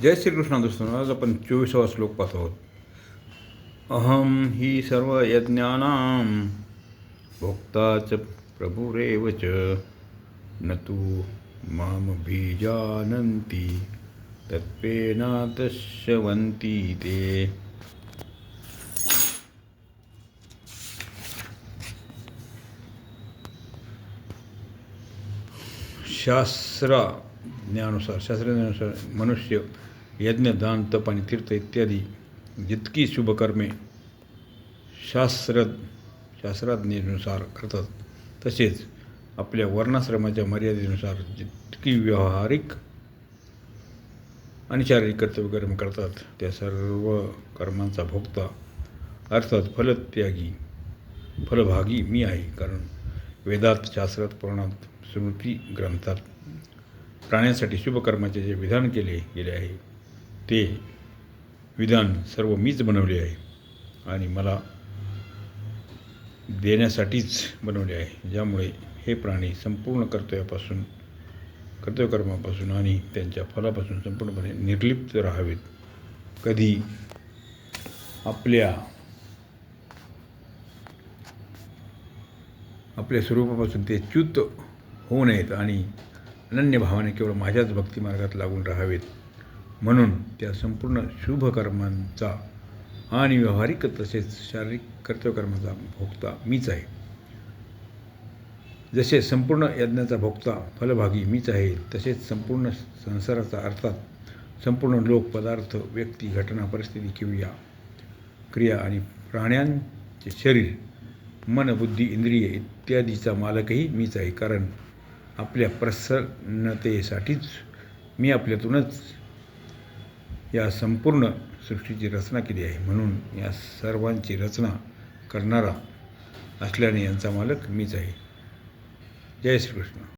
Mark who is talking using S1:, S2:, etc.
S1: जय श्रीकृष्ण दोस्तों. आज आपण 24वा श्लोक पाहत आहोत. अहम ही सर्व यज्ञानां भोक्ता च प्रभुरेव च न तु माम बीजानन्ति तत्त्वेनातश्यवन्ति ते. शास्त्रज्ञानुसार मनुष्य यज्ञ, दान, तप आणि तीर्थ इत्यादी जितकी शुभकर्मे शास्त्राज्ञेनुसार करतात, तसेच आपल्या वर्णाश्रमाच्या मर्यादेनुसार जितकी व्यावहारिक आणि शारीरिक कर्तव्यकर्म करतात, त्या सर्व कर्मांचा भोक्ता अर्थात फलभागी मी आहे. कारण वेदात, शास्त्रात, पुराणात, स्मृती ग्रंथात प्राण्यांसाठी शुभकर्माचे जे विधान केले गेले आहे, ते विधान सर्व मीच बनवले आहे आणि मला देण्यासाठीच बनवले आहे. ज्यामुळे हे प्राणी संपूर्ण कर्तव्यकर्मापासून आणि त्यांच्या फलापासून संपूर्णपणे निर्लिप्त राहावेत. कधी आपल्या स्वरूपापासून ते च्युत होऊ नयेत आणि अनन्य भावाने केवळ माझ्याच भक्तिमार्गात लागून राहावेत. म्हणून त्या संपूर्ण शुभकर्मांचा आणि व्यावहारिक तसेच शारीरिक कर्तव्यकर्माचा भोक्ता मीच आहे. जसे संपूर्ण यज्ञाचा भोक्ता फलभागी मीच आहे, तसेच संपूर्ण संसाराचा अर्थात संपूर्ण लोक, पदार्थ, व्यक्ती, घटना, परिस्थिती, क्रिया आणि प्राण्यांचे शरीर, मन, बुद्धी, इंद्रिये इत्यादीचा मालकही मीच आहे. कारण आपल्या प्रसन्नतेसाठीच मी आपल्यातूनच या संपूर्ण सृष्टीची रचना केली आहे. म्हणून या सर्वांची रचना करणारा असल्याने यांचा मालक मीच आहे. जय श्रीकृष्ण.